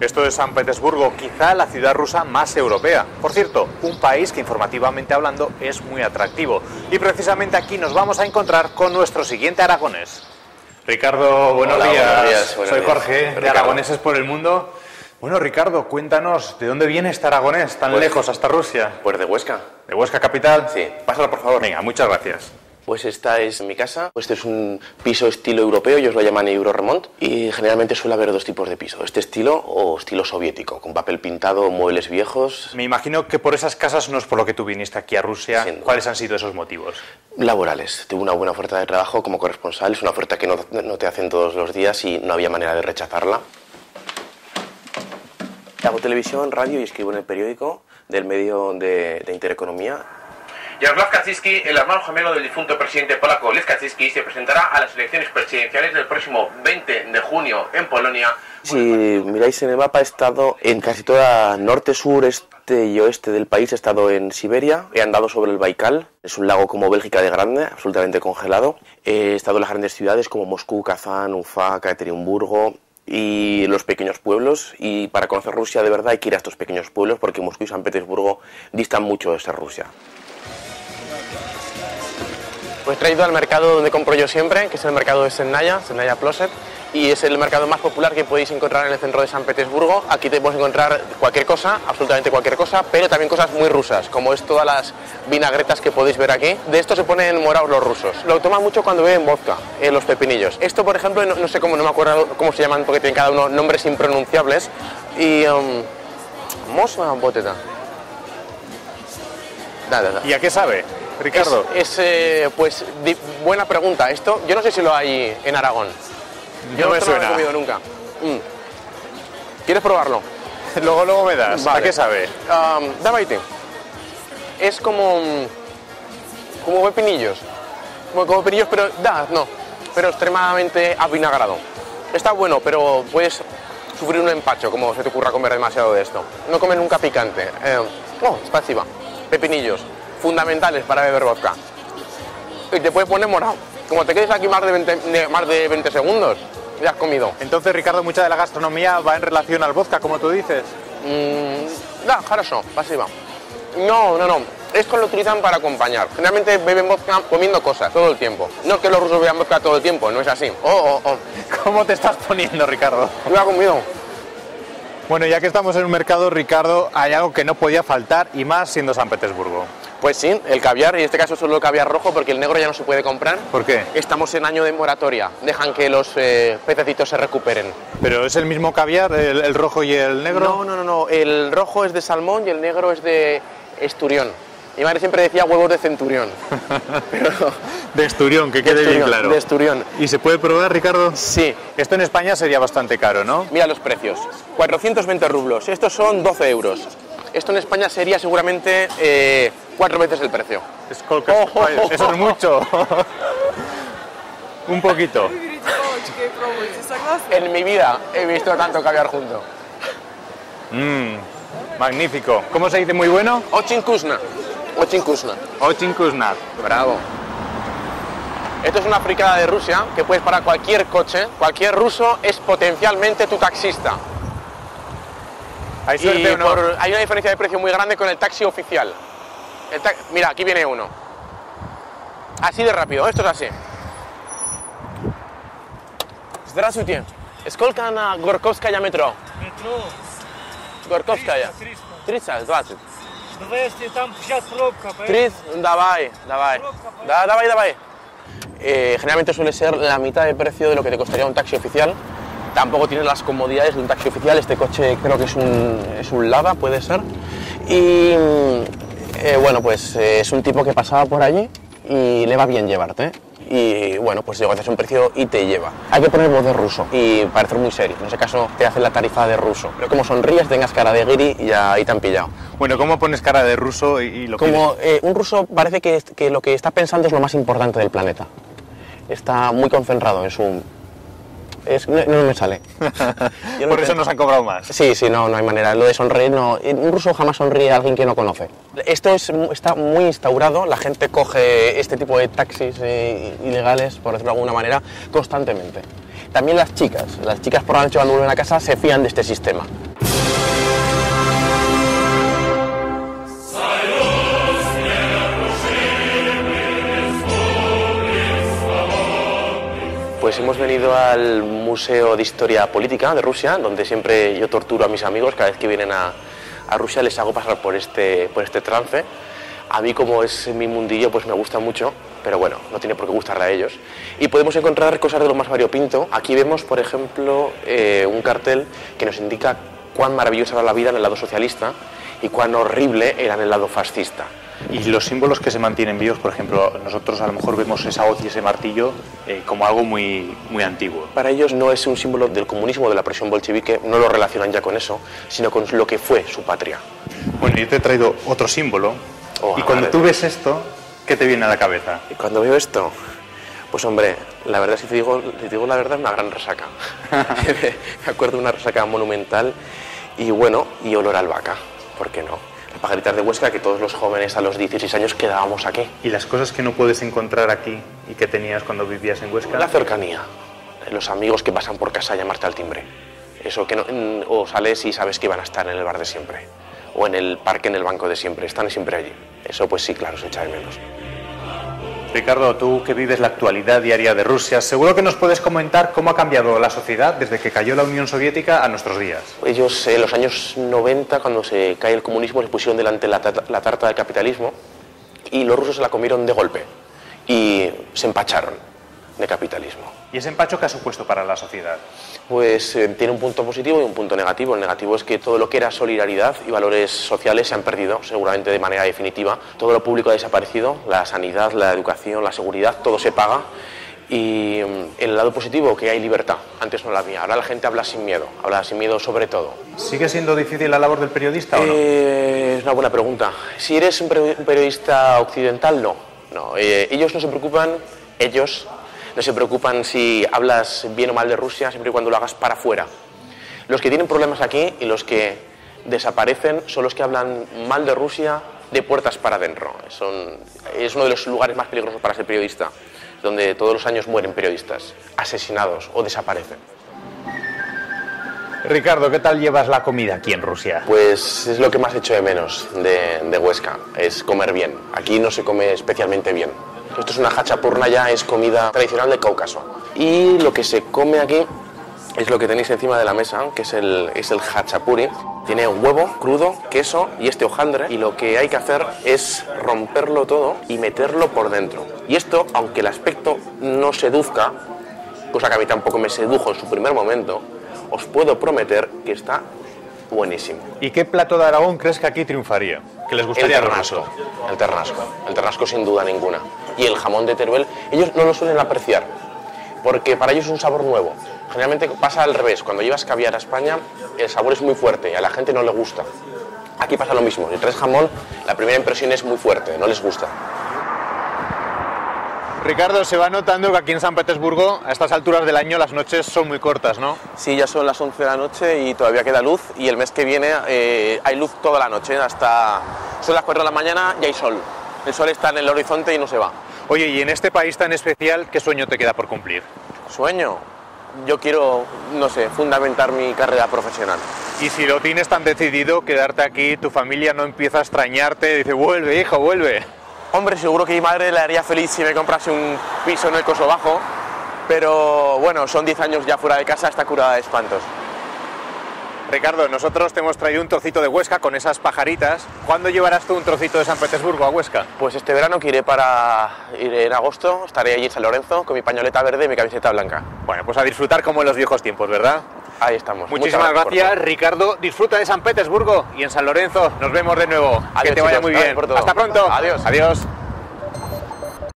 Esto es San Petersburgo, quizá la ciudad rusa más europea. Por cierto, un país que informativamente hablando es muy atractivo. Y precisamente aquí nos vamos a encontrar con nuestro siguiente aragonés. Ricardo, buenos días. Soy Jorge, de Aragoneses por el Mundo. Bueno, Ricardo, cuéntanos, ¿de dónde viene este aragonés tan lejos hasta Rusia? Pues de Huesca. ¿De Huesca capital? Sí. Pásalo, por favor. Venga, muchas gracias. Pues esta es mi casa. Este es un piso estilo europeo, ellos lo llaman Euroremont, y generalmente suele haber dos tipos de piso, este estilo o estilo soviético, con papel pintado, muebles viejos. Me imagino que por esas casas no es por lo que tú viniste aquí a Rusia. Sí. ¿Cuáles han sido esos motivos? Laborales. Tuve una buena oferta de trabajo como corresponsal, es una oferta que no te hacen todos los días y no había manera de rechazarla. Hago televisión, radio y escribo en el periódico del medio de Intereconomía. Jarosław Kaczyński, el hermano gemelo del difunto presidente polaco Lech Kaczyński, se presentará a las elecciones presidenciales del próximo 20 de junio en Polonia. Si miráis en el mapa, he estado en casi toda norte, sur, este y oeste del país. He estado en Siberia, he andado sobre el Baikal, es un lago como Bélgica de grande, absolutamente congelado. He estado en las grandes ciudades como Moscú, Kazán, Ufa, Ekaterimburgo y los pequeños pueblos. Y para conocer Rusia de verdad hay que ir a estos pequeños pueblos porque Moscú y San Petersburgo distan mucho de ser Rusia. Pues he traído al mercado donde compro yo siempre, que es el mercado de Sennaya Ploset, y es el mercado más popular que podéis encontrar en el centro de San Petersburgo. Aquí te puedes encontrar cualquier cosa, absolutamente cualquier cosa, pero también cosas muy rusas, como es todas las vinagretas que podéis ver aquí. De esto se ponen morados los rusos. Lo toman mucho cuando beben vodka, los pepinillos. Esto, por ejemplo, no sé cómo, no me acuerdo cómo se llaman, porque tienen cada uno nombres impronunciables. Y... Mosna boteta. ¿Y a qué sabe, Ricardo? Pues buena pregunta. Esto yo no sé si lo hay en Aragón. Yo no me esto suena. No lo he comido nunca. ¿Quieres probarlo? Luego me das. Vale. ¿A qué sabe? Давайте. Es como pepinillos. Como pepinillos, pero extremadamente avinagrado. Está bueno, pero puedes sufrir un empacho, como se te ocurra comer demasiado de esto. No comer nunca picante. Spasiba. Pepinillos, fundamentales para beber vodka. Y te puedes poner morado. Como te quedes aquí más de 20 segundos, ya has comido. Entonces, Ricardo, mucha de la gastronomía va en relación al vodka, como tú dices. Хорошо, спасибо. No. Esto lo utilizan para acompañar. Generalmente beben vodka comiendo cosas todo el tiempo. No es que los rusos beban vodka todo el tiempo, no es así. ¿Cómo te estás poniendo, Ricardo? Yo he comido. Bueno, ya que estamos en un mercado, Ricardo, hay algo que no podía faltar, y más siendo San Petersburgo. Pues sí, el caviar, y en este caso solo el caviar rojo, porque el negro ya no se puede comprar. ¿Por qué? Estamos en año de moratoria, dejan que los pececitos se recuperen. ¿Pero es el mismo caviar, el rojo y el negro? No, el rojo es de salmón y el negro es de esturión. Mi madre siempre decía huevos de centurión. Pero... De esturión, que quede bien claro. De esturión. ¿Y se puede probar, Ricardo? Sí. Esto en España sería bastante caro, ¿no? Mira los precios. 420 rublos. Estos son 12 euros. Esto en España sería seguramente 4 veces el precio. Eso es mucho. Un poquito. En mi vida he visto tanto caviar junto. Magnífico. ¿Cómo se dice muy bueno? Очень вкусно. Очень вкусно. Bravo. Esto es una fricada de Rusia que puedes parar cualquier coche. Cualquier ruso es potencialmente tu taxista. ¿Hay suerte o no? Hay una diferencia de precio muy grande con el taxi oficial. Mira, aquí viene uno. Así de rápido, esto es así. Здравствуйте. Сколько на Горьковская метро? Метро. Горьковская. 30. 20. 200, там сейчас пробка. 30, давай. Давай. Generalmente suele ser la mitad de precio de lo que te costaría un taxi oficial. Tampoco tiene las comodidades de un taxi oficial. Este coche creo que es un Lada, puede ser. Y bueno, pues es un tipo que pasaba por allí y le va bien llevarte. Y bueno, pues negocias un precio y te lleva. Hay que poner voz de ruso y parecer muy serio. En ese caso te hacen la tarifa de ruso. Pero como sonríes, tengas cara de guiri y ya ahí te han pillado. Bueno, ¿cómo pones cara de ruso y lo Como un ruso parece que lo que está pensando es lo más importante del planeta. Está muy concentrado en No me sale. Por eso nos han cobrado más. Sí, no hay manera. Lo de sonreír, no. Un ruso jamás sonríe a alguien que no conoce. Esto está muy instaurado. La gente coge este tipo de taxis ilegales, por decirlo de alguna manera, constantemente. También las chicas por la noche cuando vuelven a casa se fían de este sistema. Pues hemos venido al Museo de Historia Política de Rusia, donde siempre yo torturo a mis amigos. Cada vez que vienen a Rusia les hago pasar por este trance. A mí, como es mi mundillo, pues me gusta mucho, pero bueno, no tiene por qué gustarle a ellos. Y podemos encontrar cosas de lo más variopinto. Aquí vemos, por ejemplo, un cartel que nos indica cuán maravillosa era la vida en el lado socialista y cuán horrible era en el lado fascista. Y los símbolos que se mantienen vivos, por ejemplo, nosotros a lo mejor vemos esa hoz y ese martillo como algo muy antiguo. Para ellos no es un símbolo del comunismo o de la presión bolchevique, no lo relacionan ya con eso, sino con lo que fue su patria. Bueno, yo te he traído otro símbolo, y cuando tú ves esto, ¿qué te viene a la cabeza? Y cuando veo esto, pues hombre, la verdad, si te digo la verdad, una gran resaca. Me acuerdo de una resaca monumental y bueno, y olor a albahaca, ¿por qué no? Las pajaritas de Huesca, que todos los jóvenes a los 16 años quedábamos aquí. ¿Y las cosas que no puedes encontrar aquí y que tenías cuando vivías en Huesca? La cercanía, los amigos que pasan por casa a llamarte al timbre. Eso que no, o sales y sabes que van a estar en el bar de siempre, o en el parque, en el banco de siempre, están siempre allí. Eso pues sí, claro, se echa de menos. Ricardo, tú que vives la actualidad diaria de Rusia, seguro que nos puedes comentar cómo ha cambiado la sociedad desde que cayó la Unión Soviética a nuestros días. Ellos en los años 90, cuando se cae el comunismo, les pusieron delante la tarta del capitalismo y los rusos se la comieron de golpe y se empacharon de capitalismo. ¿Y ese empacho qué ha supuesto para la sociedad? Pues tiene un punto positivo y un punto negativo. El negativo es que todo lo que era solidaridad y valores sociales se han perdido, seguramente de manera definitiva. Todo lo público ha desaparecido, la sanidad, la educación, la seguridad, todo se paga. Y en el lado positivo, que hay libertad. Antes no la había. Ahora la gente habla sin miedo sobre todo. ¿Sigue siendo difícil la labor del periodista o no? Es una buena pregunta. Si eres un periodista occidental, no. Ellos no se preocupan si hablas bien o mal de Rusia, siempre y cuando lo hagas para afuera. Los que tienen problemas aquí y los que desaparecen son los que hablan mal de Rusia de puertas para adentro. Es uno de los lugares más peligrosos para ser periodista, donde todos los años mueren periodistas, asesinados o desaparecen. Ricardo, ¿qué tal llevas la comida aquí en Rusia? Pues es lo que más echo de menos de Huesca, es comer bien. Aquí no se come especialmente bien. Esto es una hachapurnaya, es comida tradicional del Cáucaso. Y lo que se come aquí es lo que tenéis encima de la mesa, que es el hachapuri. Tiene un huevo crudo, queso y este hojaldre. Y lo que hay que hacer es romperlo todo y meterlo por dentro. Y esto, aunque el aspecto no seduzca, cosa que a mí tampoco me sedujo en su primer momento, os puedo prometer que está buenísimo. ¿Y qué plato de Aragón crees que aquí triunfaría? ¿Que les gustaría el ternasco? El ternasco sin duda ninguna. Y el jamón de Teruel, ellos no lo suelen apreciar, porque para ellos es un sabor nuevo. Generalmente pasa al revés, cuando llevas caviar a España, el sabor es muy fuerte y a la gente no le gusta. Aquí pasa lo mismo, si traes jamón, la primera impresión es muy fuerte, no les gusta. Ricardo, se va notando que aquí en San Petersburgo, a estas alturas del año, las noches son muy cortas, ¿no? Sí, ya son las 11 de la noche y todavía queda luz, y el mes que viene hay luz toda la noche, son las 4 de la mañana y hay sol. El sol está en el horizonte y no se va. Oye, y en este país tan especial, ¿qué sueño te queda por cumplir? ¿Sueño? Yo quiero, fundamentar mi carrera profesional. Y si lo tienes tan decidido, quedarte aquí, tu familia no empieza a extrañarte, dice, vuelve, hijo, vuelve. Hombre, seguro que mi madre le haría feliz si me comprase un piso en el Kosovo, pero bueno, son 10 años ya fuera de casa, está curada de espantos. Ricardo, nosotros te hemos traído un trocito de Huesca con esas pajaritas. ¿Cuándo llevarás tú un trocito de San Petersburgo a Huesca? Pues este verano que iré en agosto, estaré allí en San Lorenzo con mi pañoleta verde y mi camiseta blanca. Bueno, pues a disfrutar como en los viejos tiempos, ¿verdad? Ahí estamos. Muchísimas gracias, Ricardo. Disfruta de San Petersburgo y en San Lorenzo nos vemos de nuevo. Adiós, que te vaya chicos, muy bien. por todo. Hasta pronto. Adiós. Adiós.